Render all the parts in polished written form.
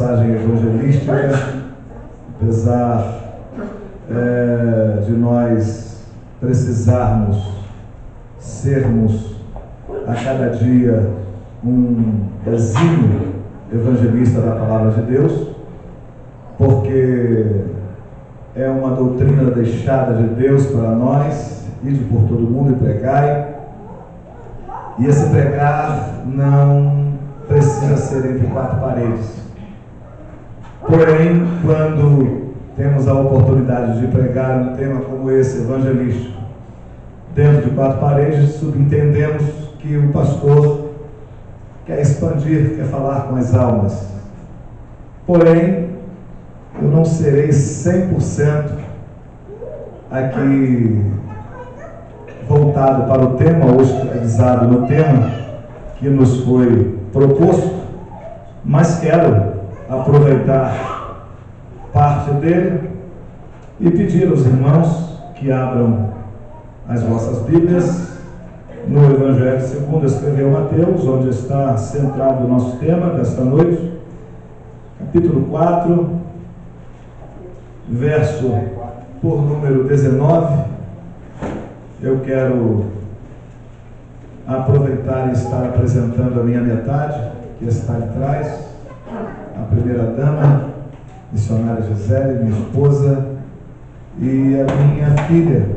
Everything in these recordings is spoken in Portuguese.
mensagem evangelística, apesar de nós precisarmos sermos a cada dia um exímio evangelista da palavra de Deus, porque é uma doutrina deixada de Deus para nós, ide por todo mundo e pregai, e esse pregar não precisa ser entre quatro paredes. Porém, quando temos a oportunidade de pregar um tema como esse, evangelístico, dentro de quatro paredes, subentendemos que o pastor quer expandir, quer falar com as almas. Porém, eu não serei 100% aqui voltado para o tema, ou escravizado no tema que nos foi proposto, mas quero aproveitar parte dele e pedir aos irmãos que abram as vossas Bíblias no Evangelho segundo escreveu Mateus, onde está centrado o nosso tema desta noite, capítulo 4, verso por número 19. Eu quero aproveitar e estar apresentando a minha metade, que está atrás, a primeira dama, missionária Gisele, minha esposa, e a minha filha,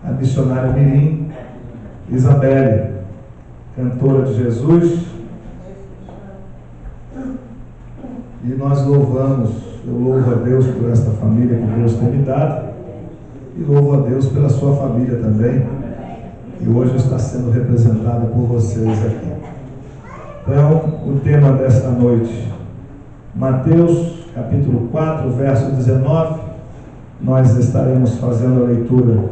a missionária Mirim Isabelle, cantora de Jesus. E nós louvamos, eu louvo a Deus por esta família que Deus tem me dado, e louvo a Deus pela sua família também, que hoje está sendo representada por vocês aqui. Então, o tema desta noite, Mateus, capítulo 4, verso 19, nós estaremos fazendo a leitura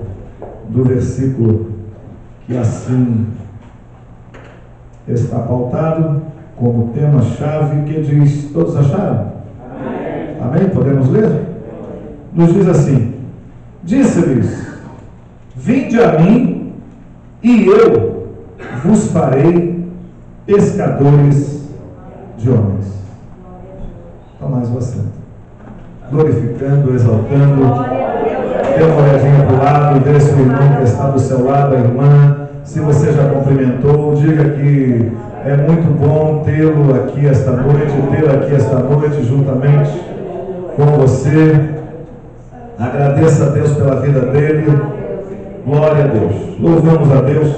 do versículo que assim está pautado como tema-chave, que diz, todos acharam? Amém? Amém? Podemos ler? Nos diz assim: disse-lhes, vinde a mim, e eu vos farei pescadores de homens. Tomai o assento. Glorificando, exaltando, dê uma olhadinha para o lado, vê se o irmão que está do seu lado, a irmã, se você já cumprimentou, diga que é muito bom tê-lo aqui esta noite, tê-la aqui esta noite juntamente com você. Agradeça a Deus pela vida dele. Glória a Deus. Louvamos a Deus,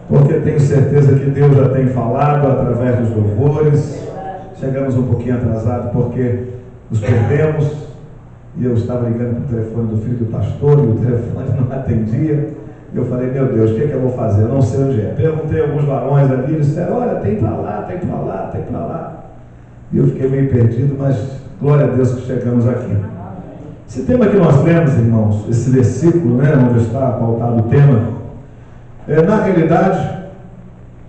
porque tenho certeza que Deus já tem falado através dos louvores. Chegamos um pouquinho atrasados porque nos perdemos, e eu estava ligando para o telefone do filho do pastor e o telefone não atendia. E eu falei, meu Deus, o que é que eu vou fazer? Eu não sei onde é. Perguntei a alguns varões ali, eles disseram, olha, tem para lá, tem para lá, tem para lá. E eu fiquei meio perdido, mas glória a Deus que chegamos aqui. Esse tema que nós lemos, irmãos, esse versículo, onde está pautado o tema, na realidade,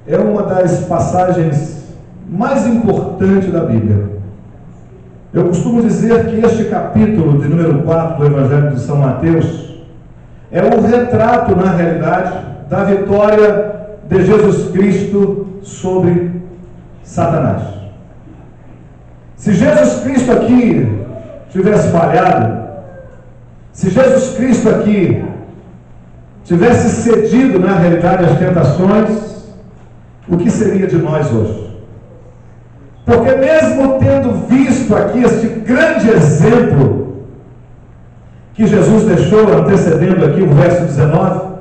é uma das passagens mais importantes da Bíblia. Eu costumo dizer que este capítulo de número 4 do Evangelho de São Mateus é um retrato, na realidade, da vitória de Jesus Cristo sobre Satanás. Se Jesus Cristo aqui tivesse falhado, se Jesus Cristo aqui tivesse cedido, na realidade, às tentações, o que seria de nós hoje? Porque mesmo tendo visto aqui este grande exemplo que Jesus deixou, antecedendo aqui o verso 19,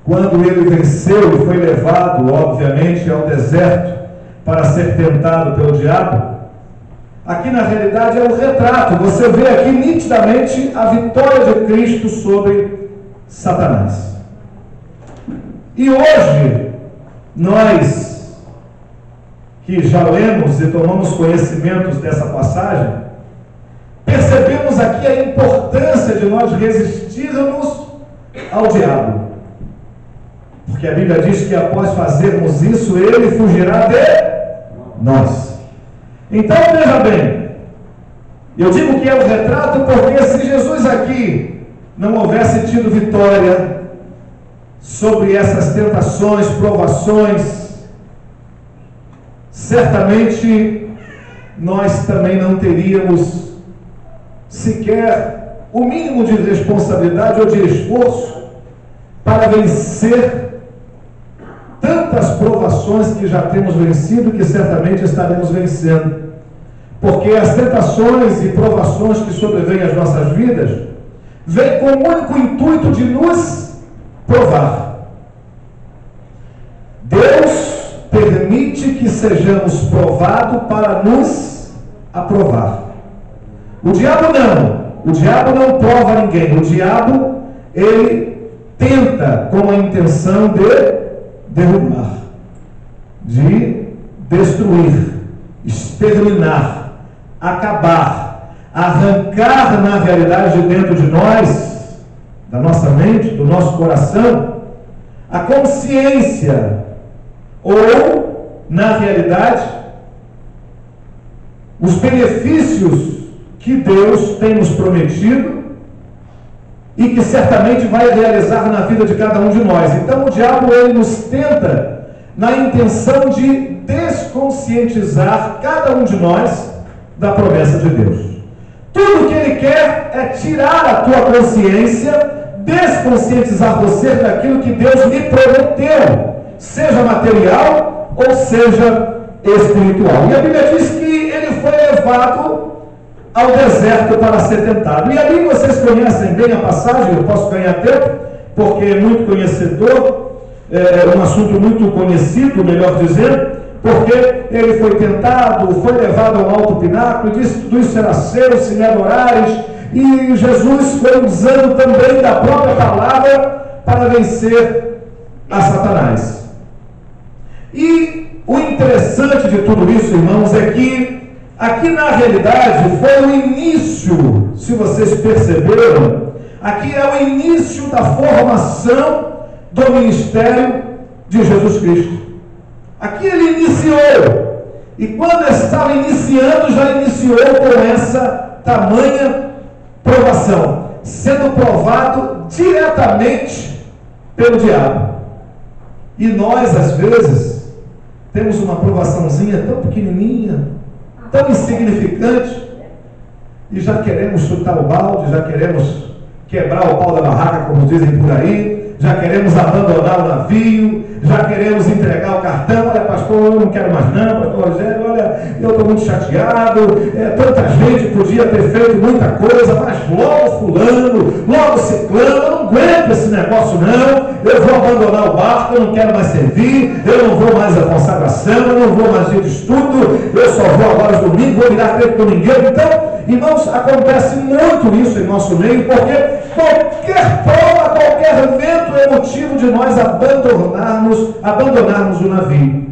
quando ele venceu e foi levado, obviamente, ao deserto para ser tentado pelo diabo, aqui na realidade é um retrato. Você vê aqui nitidamente a vitória de Cristo sobre Satanás. E hoje, nós que já lemos e tomamos conhecimentos dessa passagem, percebemos aqui a importância de nós resistirmos ao diabo. Porque a Bíblia diz que após fazermos isso, ele fugirá de nós. Então, veja bem, eu digo que é um retrato porque se Jesus aqui não houvesse tido vitória sobre essas tentações, provações, certamente nós também não teríamos sequer o mínimo de responsabilidade ou de esforço para vencer tantas provações que já temos vencido, que certamente estaremos vencendo. Porque as tentações e provações que sobrevêm às nossas vidas vêm com o único intuito de nos provar. Deus permite que sejamos provados para nos aprovar. O diabo não prova ninguém. O diabo, ele tenta com a intenção de derrubar, de destruir, exterminar, acabar, arrancar na realidade de dentro de nós, da nossa mente, do nosso coração, a consciência, ou, na realidade, os benefícios que Deus tem nos prometido e que certamente vai realizar na vida de cada um de nós. Então o diabo, ele nos tenta na intenção de desconscientizar cada um de nós da promessa de Deus. Tudo que ele quer é tirar a tua consciência, desconscientizar você daquilo que Deus lhe prometeu, seja material ou seja espiritual. E a Bíblia diz que ele foi levado ao deserto para ser tentado. E ali vocês conhecem bem a passagem, eu posso ganhar tempo, porque é muito conhecedor, é um assunto muito conhecido, melhor dizendo, porque ele foi tentado, foi levado ao alto pináculo e disse: tudo isso será seu se me adorares. E Jesus foi usando também da própria palavra para vencer a Satanás. E o interessante de tudo isso, irmãos, é que aqui na realidade foi o início, se vocês perceberam, aqui é o início da formação do ministério de Jesus Cristo. Aqui ele iniciou, e quando estava iniciando, já iniciou com essa tamanha provação, sendo provado diretamente pelo diabo. E nós, às vezes, temos uma provaçãozinha tão pequenininha, tão insignificante, e já queremos chutar o balde, já queremos quebrar o pau da barraca, como dizem por aí, já queremos abandonar o navio, já queremos entregar o cartão. Olha, pastor, eu não quero mais não, pastor Rogério, olha, eu estou muito chateado, tanta gente podia ter feito muita coisa, mas logo fulano, logo ciclano, eu não aguento esse negócio não, eu vou abandonar o barco, eu não quero mais servir, eu não vou mais à consagração, eu não vou mais dia de estudo, eu só vou agora aos domingos, vou virar crente domingueiro. Então, irmãos, acontece muito isso em nosso meio, porque qualquer prova, qualquer vento é motivo de nós abandonarmos o navio.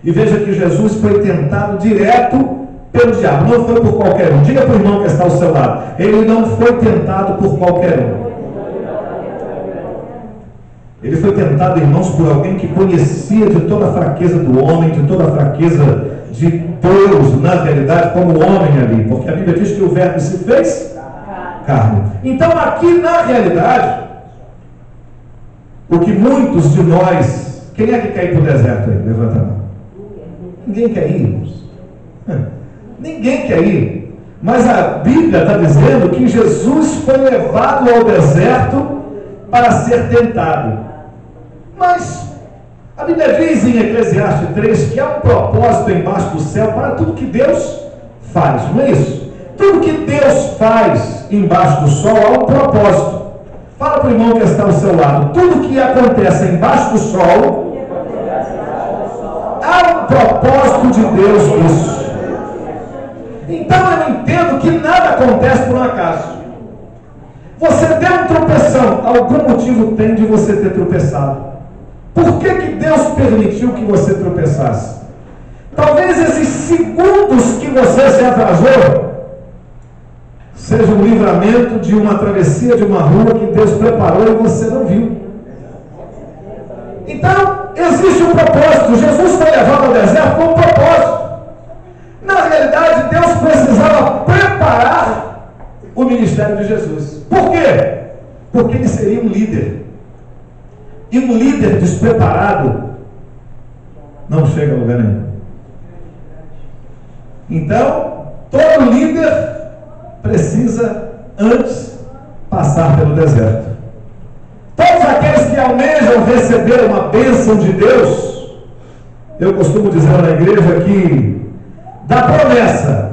E veja que Jesus foi tentado direto pelo diabo, não foi por qualquer um. Diga para o irmão que está ao seu lado: ele não foi tentado por qualquer um. Ele foi tentado, irmãos, por alguém que conhecia de toda a fraqueza do homem, de toda a fraqueza de Deus, na realidade, como homem ali, porque a Bíblia diz que o verbo se fez carne. Então aqui na realidade, o que muitos de nós, quem é que quer ir para o deserto aí? Levanta a mão. Ninguém quer ir, irmãos. Ninguém quer ir. Mas a Bíblia está dizendo que Jesus foi levado ao deserto para ser tentado. Mas a Bíblia diz em Eclesiastes 3 que há um propósito embaixo do céu para tudo que Deus faz, não é isso? Tudo que Deus faz embaixo do sol há um propósito. Fala para o irmão que está ao seu lado: tudo que acontece embaixo do sol, há um propósito de Deus nisso. Então eu entendo que nada acontece por um acaso. Você deu um tropeção, algum motivo tem de você ter tropeçado. Por que Deus permitiu que você tropeçasse? Talvez esses segundos que você se atrasou seja um livramento de uma travessia de uma rua que Deus preparou e você não viu. Então, existe um propósito. Jesus foi levado ao deserto com um propósito. Na realidade, Deus precisava preparar o ministério de Jesus. Por quê? Porque ele seria um líder. E um líder despreparado não chega a lugar nenhum. Então, todo líder precisa antes passar pelo deserto. Todos aqueles que almejam receber uma bênção de Deus, eu costumo dizer na igreja que da promessa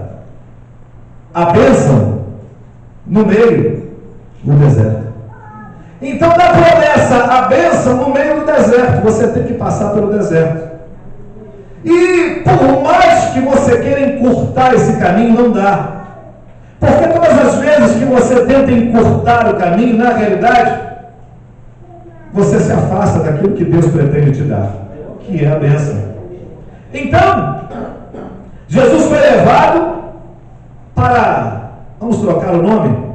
a bênção no meio do deserto. Então, da promessa a bênção no meio do deserto, você tem que passar pelo deserto. E por mais que você queira encurtar esse caminho, não dá. Porque todas as vezes que você tenta encurtar o caminho, na realidade, você se afasta daquilo que Deus pretende te dar, que é a bênção. Então, Jesus foi levado para, vamos trocar o nome,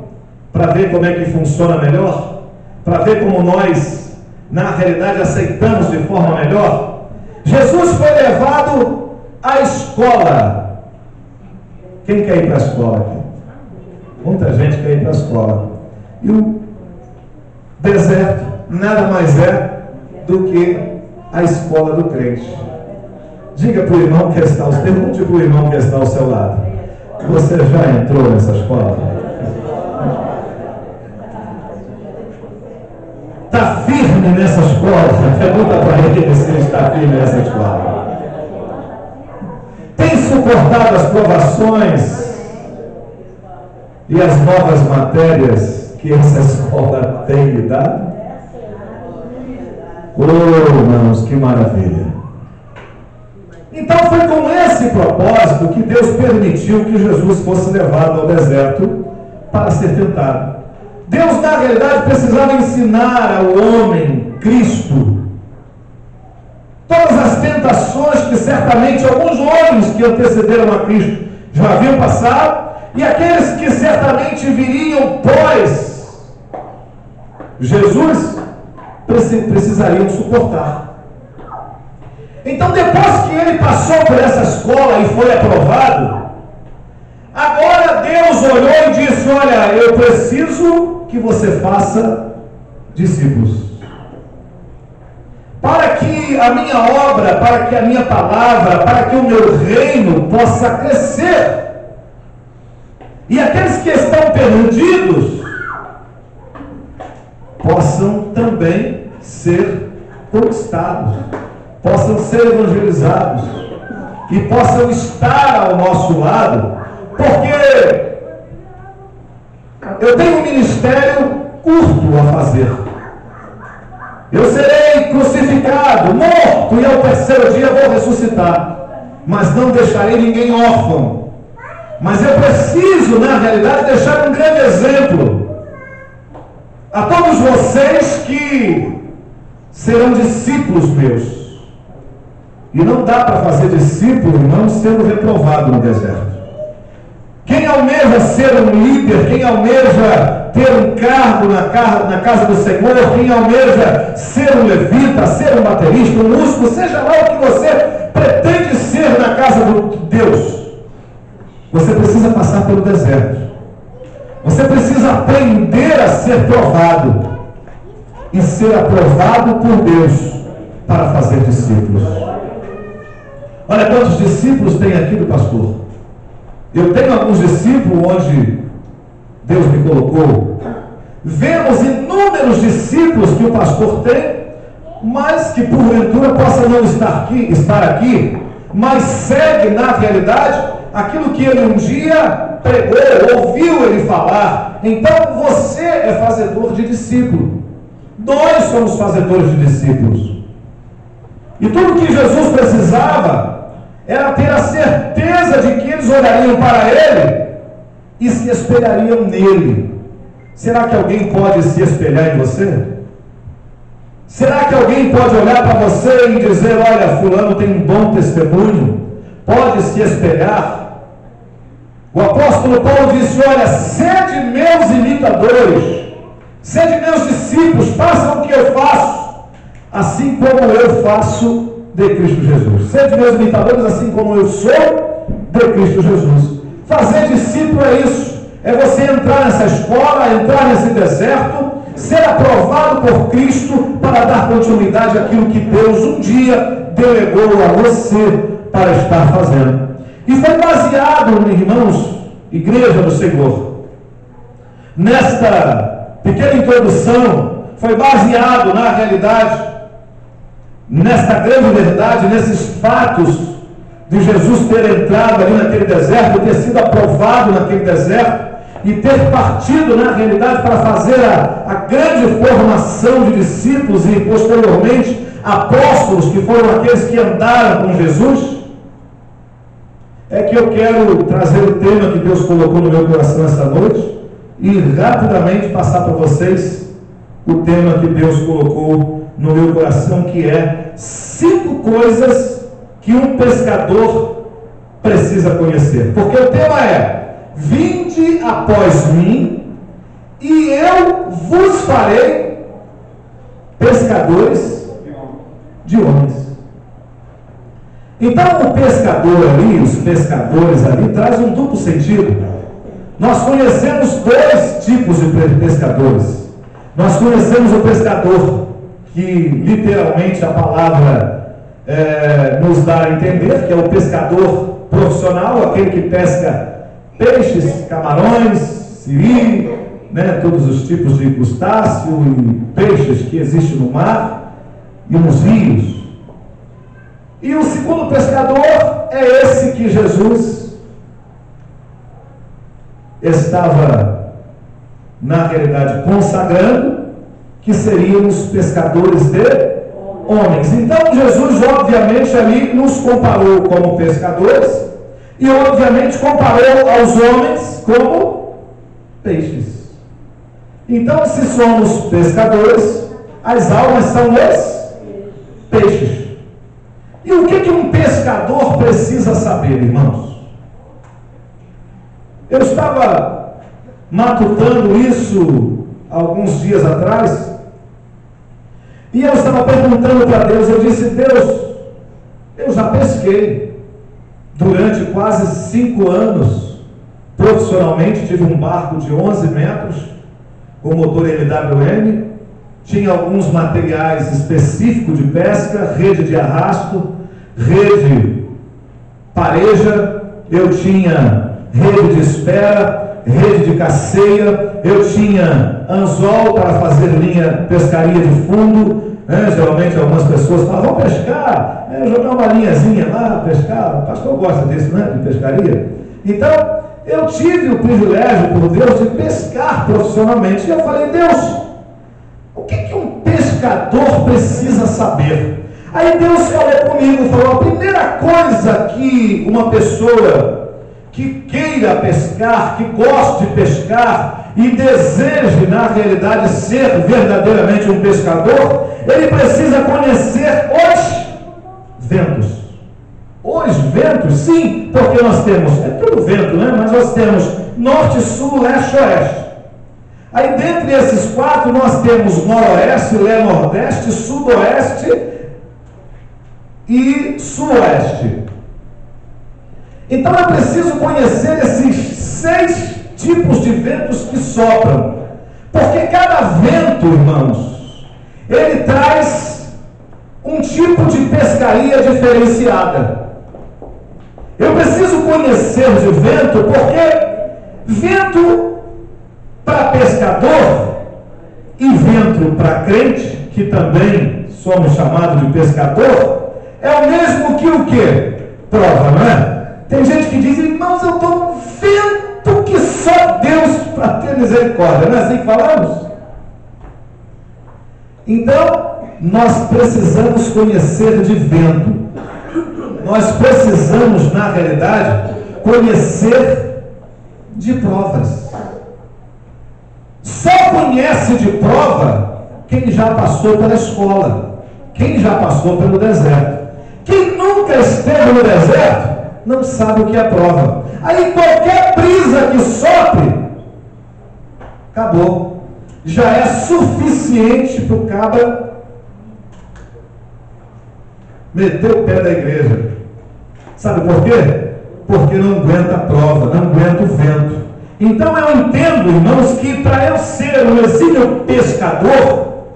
para ver como é que funciona melhor, para ver como nós, na realidade, aceitamos de forma melhor. Jesus foi levado à escola. Quem quer ir para a escola aqui? Muita gente quer ir para a escola. E o deserto nada mais é do que a escola do crente. Diga para o irmão que está, pergunte para o irmão que está ao seu lado: você já entrou nessa escola? Está firme nessa escola? Pergunta para ele se ele está firme nessa escola. Tem suportado as provações e as novas matérias que essa escola tem lhe dado? Oh, irmãos, que maravilha! Então foi com esse propósito que Deus permitiu que Jesus fosse levado ao deserto para ser tentado. Deus, na realidade, precisava ensinar ao homem, Cristo, todas as tentações que certamente alguns homens que antecederam a Cristo já haviam passado, e aqueles que certamente viriam pós Jesus precisariam suportar. Então, depois que ele passou por essa escola e foi aprovado, agora Deus olhou e disse: olha, eu preciso que você faça discípulos, para que a minha obra, para que a minha palavra, para que o meu reino possa crescer, e aqueles que estão perdidos possam também ser conquistados, possam ser evangelizados e possam estar ao nosso lado, porque eu tenho um ministério curto a fazer. Eu serei crucificado, morto, e ao terceiro dia vou ressuscitar, mas não deixarei ninguém órfão. Mas eu preciso, na realidade, deixar um grande exemplo a todos vocês que serão discípulos meus. E não dá para fazer discípulo não sendo reprovado no deserto. Quem almeja ser um líder, quem almeja ter um cargo na casa do Senhor, quem almeja ser um levita, ser um baterista, um músico, seja lá o que você pretende ser na casa de Deus, você precisa passar pelo deserto. Você precisa aprender a ser provado e ser aprovado por Deus para fazer discípulos. Olha quantos discípulos tem aqui do pastor. Eu tenho alguns discípulos onde Deus me colocou. Vemos inúmeros discípulos que o pastor tem, mas que porventura possa não estar aqui, mas segue na realidade aquilo que ele um dia pregou, ouviu ele falar. Então você é fazedor de discípulo. Nós somos fazedores de discípulos. E tudo que Jesus precisava era ter a certeza de que eles olhariam para ele e se espelhariam nele. Será que alguém pode se espelhar em você? Será que alguém pode olhar para você e dizer: olha, fulano tem um bom testemunho, pode se espelhar? O apóstolo Paulo disse: olha, sede meus imitadores, sede meus discípulos, façam o que eu faço, assim como eu faço de Cristo Jesus. Sede meus imitadores, assim como eu sou de Cristo Jesus. Fazer discípulo é isso, é você entrar nessa escola, entrar nesse deserto, ser aprovado por Cristo para dar continuidade àquilo que Deus um dia delegou a você para estar fazendo. E foi baseado, irmãos, igreja do Senhor, nesta pequena introdução, foi baseado na realidade, nesta grande verdade, nesses fatos de Jesus ter entrado ali naquele deserto, ter sido aprovado naquele deserto, e ter partido na realidade para fazer a grande formação de discípulos e posteriormente apóstolos, que foram aqueles que andaram com Jesus. É que eu quero trazer o tema que Deus colocou no meu coração essa noite e rapidamente passar para vocês o tema que Deus colocou no meu coração, que é 5 coisas que um pescador precisa conhecer. Porque o tema é: vinde após mim e eu vos farei pescadores de homens. Então o pescador ali, os pescadores ali, traz um duplo sentido. Nós conhecemos 2 tipos de pescadores. Nós conhecemos o pescador, que literalmente a palavra nos dá a entender, que é o pescador profissional, aquele que pesca peixes, camarões, siri, né, todos os tipos de crustáceo e peixes que existem no mar e nos rios. E o segundo pescador é esse que Jesus estava, na realidade, consagrando, que seríamos os pescadores de homens. Então Jesus, obviamente, ali nos comparou como pescadores e, obviamente, comparou aos homens como peixes. Então, se somos pescadores, as almas são os peixes. E o que um pescador precisa saber, irmãos? Eu estava matutando isso alguns dias atrás, e eu estava perguntando para Deus. Eu disse: Deus, eu já pesquei durante quase 5 anos, profissionalmente. Tive um barco de 11 metros, com motor LWM, tinha alguns materiais específicos de pesca, rede de arrasto, rede pareja, eu tinha rede de espera, rede de caceia, eu tinha anzol para fazer linha, pescaria de fundo, né? Geralmente algumas pessoas falam: vamos pescar, jogar uma linhazinha lá, pescar. O pastor gosta disso, né? De pescaria. Então, eu tive o privilégio, por Deus, de pescar profissionalmente. E eu falei: Deus, o que um pescador precisa saber? Aí Deus falou comigo, falou: a primeira coisa que uma pessoa que queira pescar, que goste de pescar e deseje, na realidade, ser verdadeiramente um pescador, ele precisa conhecer os ventos. Os ventos, sim, porque nós temos, é tudo vento, né? Mas nós temos norte, sul, leste, oeste. Aí, dentre esses 4, nós temos noroeste, nordeste, sudoeste e suoeste. Então eu preciso conhecer esses 6 tipos de ventos que sopram, porque cada vento, irmãos, ele traz um tipo de pescaria diferenciada. Eu preciso conhecer de vento, porque vento para pescador e vento para crente, que também somos chamados de pescador, é o mesmo que o quê? Prova, não é? Tem gente que diz: irmãos, eu estou num vento que só Deus para ter misericórdia. Não é assim que falamos? Então, nós precisamos conhecer de vento. Nós precisamos, na realidade, conhecer de provas. Só conhece de prova quem já passou pela escola, quem já passou pelo deserto. Quem nunca esteve no deserto não sabe o que é prova. Aí qualquer brisa que sopre, acabou. Já é suficiente para o cabra meter o pé da igreja. Sabe por quê? Porque não aguenta a prova, não aguenta o vento. Então eu entendo, irmãos, que para eu ser um exímio pescador,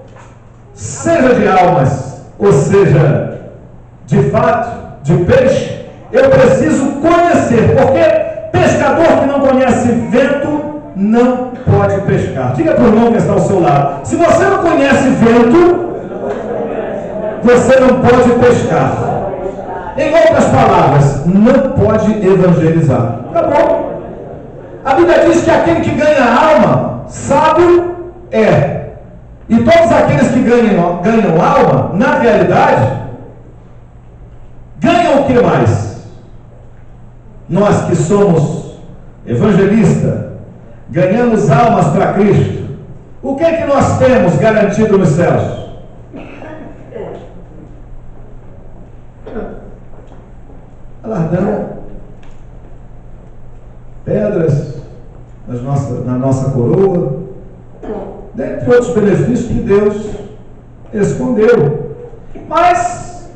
seja de almas, ou seja, de fato, de peixe, Eu preciso conhecer, porque pescador que não conhece vento não pode pescar. Diga para o irmão que está ao seu lado: se você não conhece vento, você não pode pescar. Em outras palavras, não pode evangelizar. Acabou. A Bíblia diz que aquele que ganha a alma, sábio é. E todos aqueles que ganham alma, na realidade, ganham o que mais? Nós que somos evangelistas, ganhamos almas para Cristo. O que é que nós temos garantido nos céus? Galardão, pedras na nossa coroa, dentre outros benefícios que Deus escondeu. Mas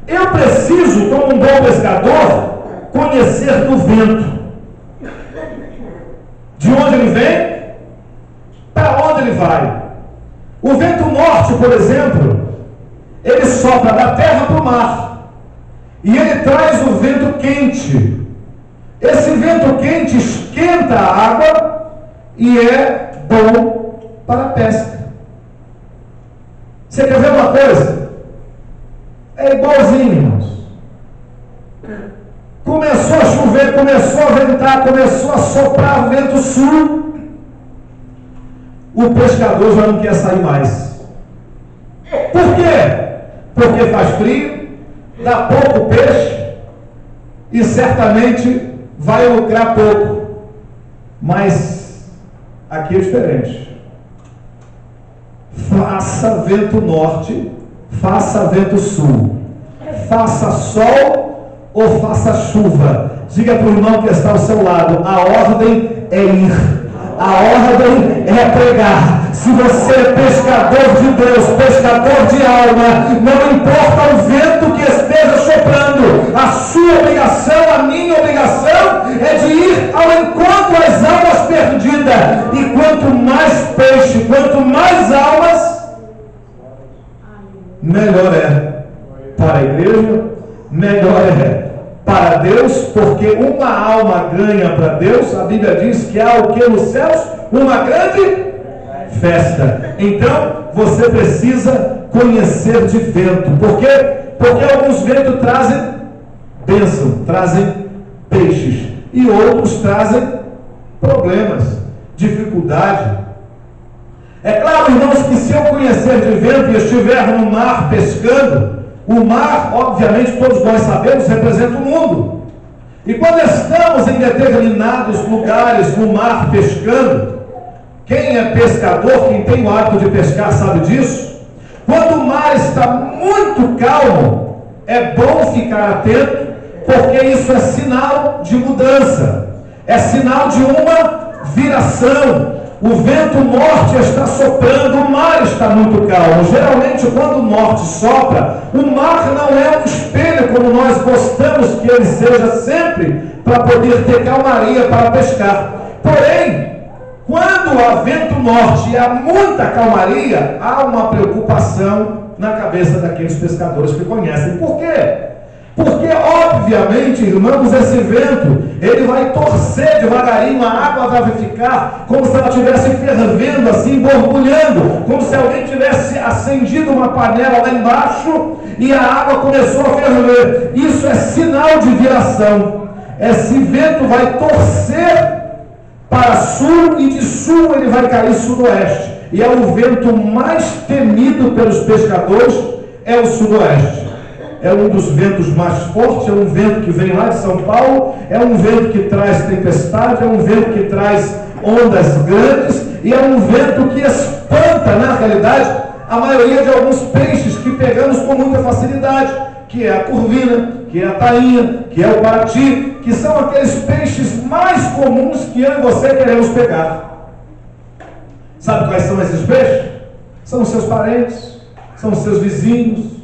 eu preciso, como um bom pescador, conhecer do vento. De onde ele vem? Para onde ele vai? O vento norte, por exemplo, ele sopra da terra para o mar. E ele traz o vento quente. Esse vento quente esquenta a água e é bom para a pesca. Você quer ver uma coisa? É igualzinho, irmãos. Começou a chover, começou a ventar, começou a soprar o vento sul. O pescador já não quer sair mais. Por quê? Porque faz frio, dá pouco peixe e certamente vai lucrar pouco. Mas aqui é diferente. Faça vento norte, faça vento sul, faça sol ou faça chuva. Diga para o irmão que está ao seu lado: a ordem é ir, a ordem é pregar. Se você é pescador de Deus, pescador de alma, não importa o vento que esteja soprando, a sua obrigação, a minha obrigação é de ir ao encontro às almas perdidas. E quanto mais peixe, quanto mais almas, melhor é para a igreja, melhor é para Deus, porque uma alma ganha para Deus. A Bíblia diz que há o que nos céus? Uma grande festa. Então você precisa conhecer de vento. Por quê? Porque alguns ventos trazem bênção, trazem peixes, e outros trazem problemas, dificuldade. É claro, irmãos, que se eu conhecer de vento e estiver no mar pescando, o mar, obviamente, todos nós sabemos, representa o mundo. E quando estamos em determinados lugares no mar pescando, quem é pescador, quem tem o hábito de pescar sabe disso. Quando o mar está muito calmo, é bom ficar atento, porque isso é sinal de mudança, é sinal de uma viração. O vento norte está soprando, o mar está muito calmo. Geralmente, quando o norte sopra, o mar não é um espelho como nós gostamos que ele seja sempre, para poder ter calmaria para pescar. Porém, quando há vento norte e há muita calmaria, há uma preocupação na cabeça daqueles pescadores que conhecem. Por quê? Porque, obviamente, irmãos, esse vento, ele vai torcer devagarinho, a água vai ficar como se ela estivesse fervendo, assim, borbulhando, como se alguém tivesse acendido uma panela lá embaixo e a água começou a ferver. Isso é sinal de viração. Esse vento vai torcer para sul e de sul ele vai cair sudoeste. E é o vento mais temido pelos pescadores, é o sudoeste. É um dos ventos mais fortes, é um vento que vem lá de São Paulo, é um vento que traz tempestade, é um vento que traz ondas grandes, e é um vento que espanta, na realidade, a maioria de alguns peixes que pegamos com muita facilidade, que é a curvina, que é a tainha, que é o parati, que são aqueles peixes mais comuns que eu e você queremos pegar. Sabe quais são esses peixes? São os seus parentes, são os seus vizinhos,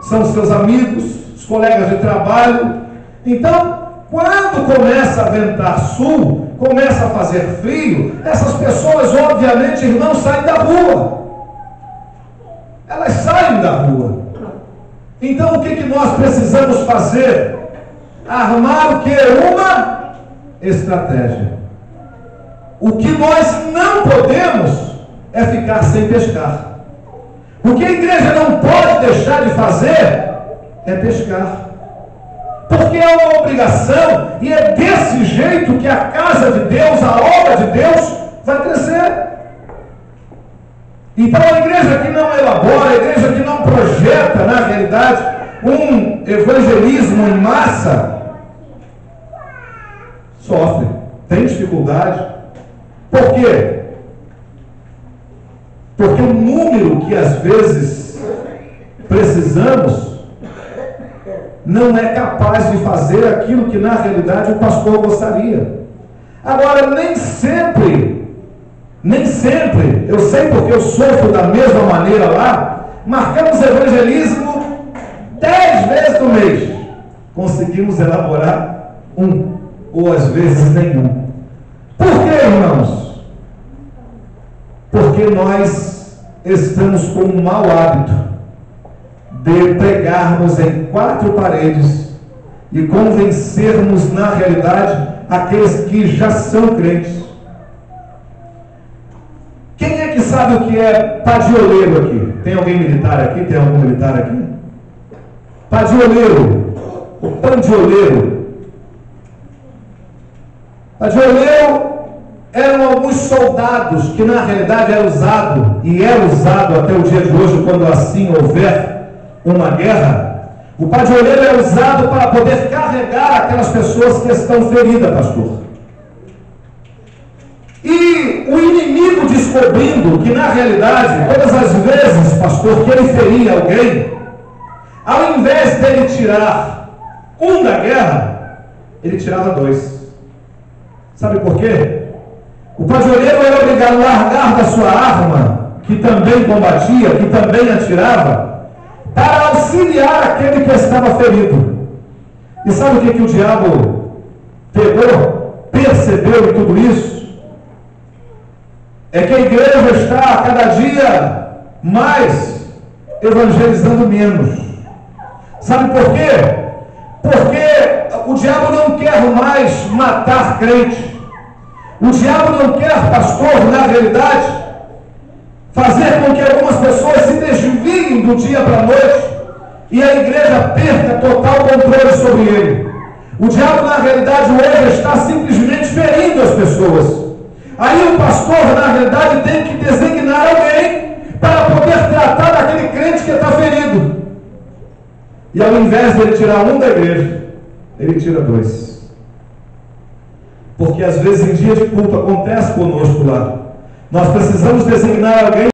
são os seus amigos, os colegas de trabalho. Então, quando começa a ventar sul, começa a fazer frio, essas pessoas, obviamente, irmãos, saem da rua. Elas saem da rua. Então, o que nós precisamos fazer? armar o que? Uma estratégia. O que nós não podemos é ficar sem pescar. O que a igreja não pode deixar de fazer é pescar. Porque é uma obrigação, e é desse jeito que a casa de Deus, a obra de Deus, vai crescer. Então a igreja que não elabora, a igreja que não projeta, na realidade, um evangelismo em massa, sofre, tem dificuldade. Por quê? Porque o número que às vezes precisamos não é capaz de fazer aquilo que na realidade o pastor gostaria. Agora, nem sempre, eu sei porque eu sofro da mesma maneira lá, marcamos evangelismo 10 vezes no mês, conseguimos elaborar um, ou às vezes nenhum. Por que, irmãos? Porque nós estamos com um mau hábito de pregarmos em 4 paredes e convencermos na realidade aqueles que já são crentes. Quem é que sabe o que é padioleiro aqui? Tem alguém militar aqui? Tem algum militar aqui? Padioleiro, o pandioleiro. Padioleiro eram alguns soldados que na realidade era usado, e é usado até o dia de hoje, quando assim houver uma guerra. O padioleiro é usado para poder carregar aquelas pessoas que estão feridas, pastor. E o inimigo descobrindo que na realidade, todas as vezes, pastor, que ele feria alguém, ao invés dele tirar um da guerra, ele tirava 2. Sabe por quê? O padioleiro era obrigado a largar da sua arma, que também combatia, que também atirava, para auxiliar aquele que estava ferido. E sabe o que o diabo pegou, percebeu em tudo isso? É que a igreja está a cada dia mais evangelizando menos. Sabe por quê? Porque o diabo não quer mais matar crente. O diabo não quer, pastor, na realidade, fazer com que algumas pessoas se desviem do dia para a noite e a igreja perca total controle sobre ele. O diabo, na realidade, hoje está simplesmente ferindo as pessoas. Aí o pastor, na realidade, tem que designar alguém para poder tratar daquele crente que está ferido. E ao invés de ele tirar um da igreja, ele tira 2. Porque às vezes em dia de culto acontece conosco lá. Nós precisamos designar alguém